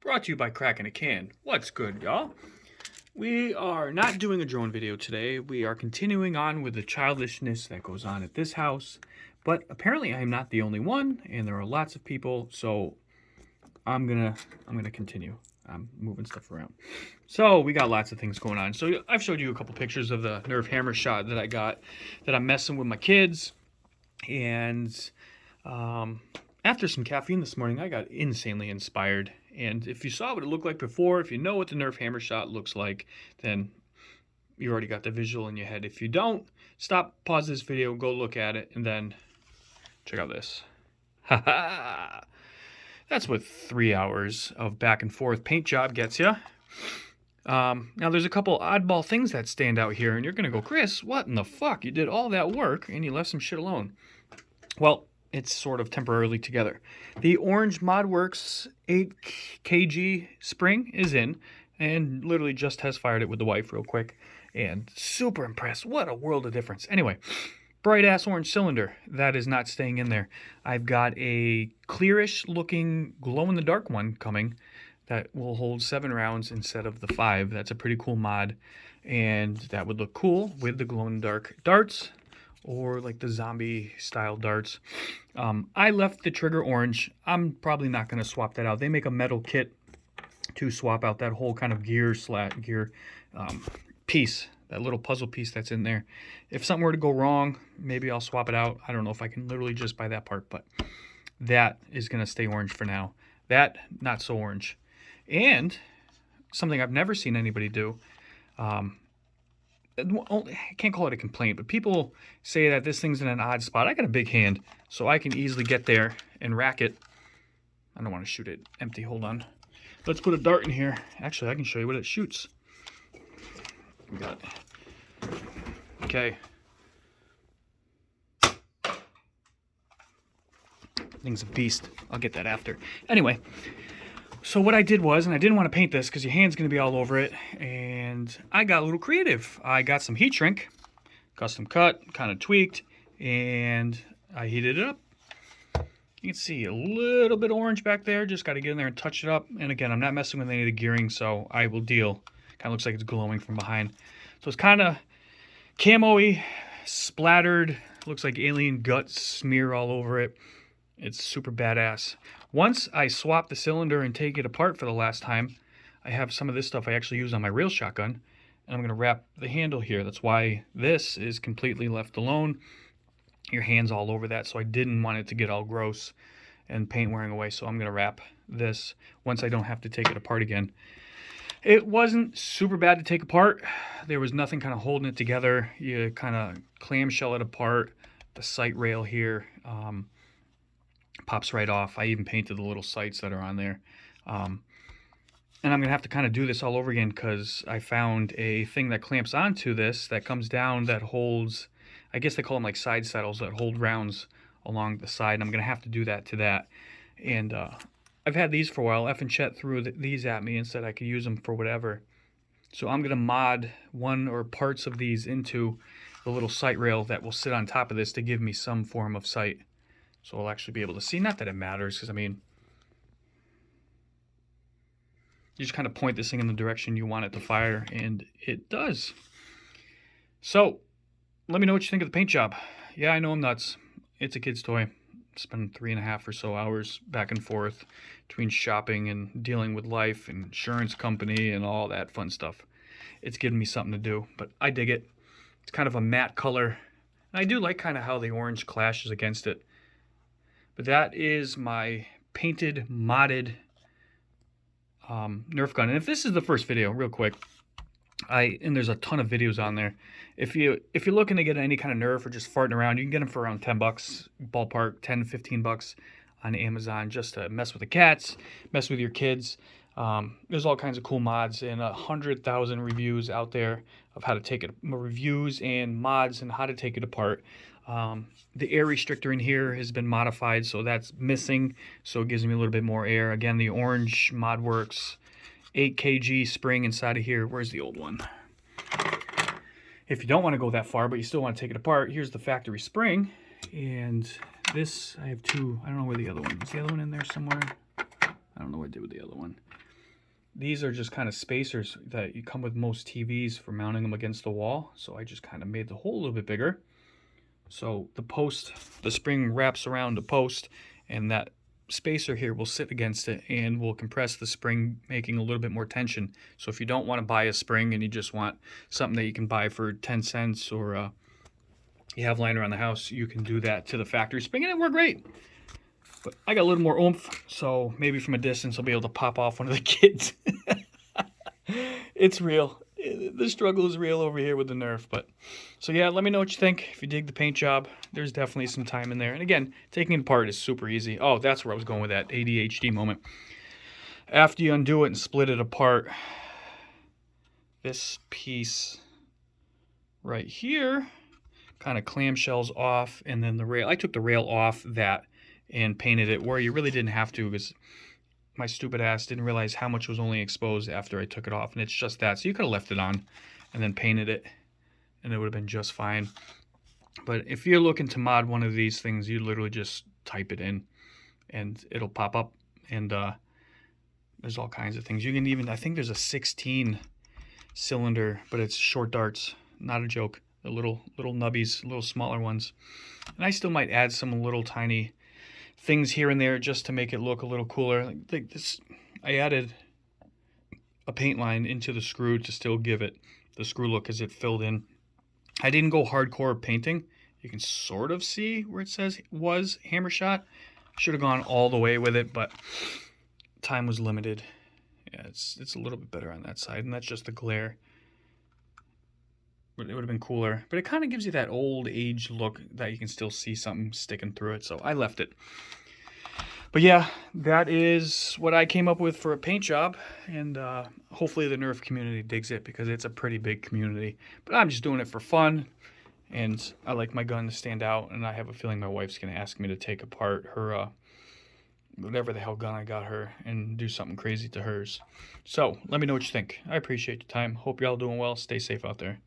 Brought to you by Cracking a Can. What's good, y'all? We are not doing a drone video today. We are continuing on with the childishness that goes on at this house. But apparently I am not the only one, and there are lots of people, so I'm gonna continue. I'm moving stuff around. So we got lots of things going on. So I've showed you a couple pictures of the Nerf hammershot that I got that I'm messing with my kids. And after some caffeine this morning, I got insanely inspired. And if you saw what it looked like before, if you know what the Nerf hammershot looks like, then you already got the visual in your head. If you don't, stop, pause this video, go look at it, and then check out this. Ha! That's what 3 hours of back and forth paint job gets you. Now there's a couple oddball things that stand out here, and you're gonna go, Chris, what in the fuck? You did all that work and you left some shit alone. Well, it's sort of temporarily together. The orange ModWorks 8 kg spring is in, and literally just test fired it with the wife real quick, and super impressed. What a world of difference. Anyway, bright ass orange cylinder that is not staying in there. I've got a clearish looking glow in the dark one coming that will hold 7 rounds instead of the 5. That's a pretty cool mod, and that would look cool with the glow in the dark darts, or like the zombie style darts. I left the trigger orange. I'm probably not going to swap that out. They make a metal kit to swap out that whole kind of gear piece, that little puzzle piece that's in there. If something were to go wrong, maybe I'll swap it out. I don't know if I can literally just buy that part, but that is going to stay orange for now. That, not so orange. And something I've never seen anybody do, I can't call it a complaint, but people say that this thing's in an odd spot. I got a big hand, so I can easily get there and rack it. I don't want to shoot it empty. Hold on. Let's put a dart in here. Actually, I can show you what it shoots. We got, okay. Thing's a beast. I'll get that after. Anyway, so what I did was, and I didn't want to paint this because your hand's going to be all over it, and I got a little creative. I got some heat shrink, custom cut, kind of tweaked, and I heated it up. You can see a little bit of orange back there. Just got to get in there and touch it up. And again, I'm not messing with any of the gearing, so I will deal. Kind of looks like it's glowing from behind. So it's kind of camo-y, splattered. Looks like alien guts smear all over it. It's super badass. Once I swap the cylinder and take it apart for the last time, I have some of this stuff I actually use on my rail shotgun, and I'm going to wrap the handle here. That's why this is completely left alone. Your hand's all over that, so I didn't want it to get all gross and paint wearing away, so I'm going to wrap this once I don't have to take it apart again. It wasn't super bad to take apart. There was nothing kind of holding it together. You kind of clamshell it apart. The sight rail here pops right off. I even painted the little sights that are on there. And I'm going to have to kind of do this all over again because I found a thing that clamps onto this that comes down that holds, I guess they call them like side saddles that hold rounds along the side. And I'm going to have to do that to that. And I've had these for a while. F and Chet threw these at me and said I could use them for whatever. So I'm going to mod one or parts of these into the little sight rail that will sit on top of this to give me some form of sight. So I'll actually be able to see. Not that it matters, because I mean, you just kind of point this thing in the direction you want it to fire, and it does. So let me know what you think of the paint job. Yeah, I know I'm nuts. It's a kid's toy. Spend 3.5 or so hours back and forth between shopping and dealing with life and insurance company and all that fun stuff. It's giving me something to do, but I dig it. It's kind of a matte color. And I do like kind of how the orange clashes against it. But that is my painted, modded Nerf gun. And if this is the first video, real quick, and there's a ton of videos on there. If you're looking to get any kind of Nerf or just farting around, you can get them for around $10, ballpark, 10, 15 bucks on Amazon, just to mess with the cats, mess with your kids. There's all kinds of cool mods and 100,000 reviews out there of how to take it, reviews and mods and how to take it apart. The air restrictor in here has been modified, so that's missing, so it gives me a little bit more air. Again, the orange ModWorks 8 kg spring inside of here. Where's the old one? If you don't want to go that far, but you still want to take it apart, here's the factory spring. And this, I have two. I don't know where the other one is. Is the other one in there somewhere? I I don't know what I did with the other one. These are just kind of spacers that you come with most TVs for mounting them against the wall. So I just kind of made the hole a little bit bigger. So the post, the spring wraps around the post, and that spacer here will sit against it and will compress the spring, making a little bit more tension. So if you don't want to buy a spring and you just want something that you can buy for 10 cents or you have lying around the house, you can do that to the factory spring and it worked great. But I got a little more oomph, so maybe from a distance I'll be able to pop off one of the kids. It's real. The struggle is real over here with the Nerf. But so yeah, let me know what you think. If you dig the paint job, there's definitely some time in there. And again, taking it apart is super easy. Oh, that's where I was going with that ADHD moment. After you undo it and split it apart, this piece right here kind of clamshells off, and then the rail. I took the rail off that and painted it where you really didn't have to, because my stupid ass didn't realize how much was only exposed after I took it off, and it's just that. So you could have left it on and then painted it and it would have been just fine. But if you're looking to mod one of these things, you literally just type it in and it'll pop up. And there's all kinds of things you can even, I think there's a 16 cylinder, but it's short darts, not a joke. The little nubbies, little smaller ones. And I still might add some little tiny things here and there just to make it look a little cooler. Like this, I added a paint line into the screw to still give it the screw look as it filled in. I didn't go hardcore painting. You can sort of see where it says was hammershot. Should have gone all the way with it, but time was limited. Yeah, it's a little bit better on that side, and that's just the glare. But it would have been cooler. But it kind of gives you that old age look that you can still see something sticking through it. So I left it. But yeah, that is what I came up with for a paint job. And hopefully the Nerf community digs it, because it's a pretty big community. But I'm just doing it for fun. And I like my gun to stand out. And I have a feeling my wife's going to ask me to take apart her whatever the hell gun I got her and do something crazy to hers. So let me know what you think. I appreciate your time. Hope you're all doing well. Stay safe out there.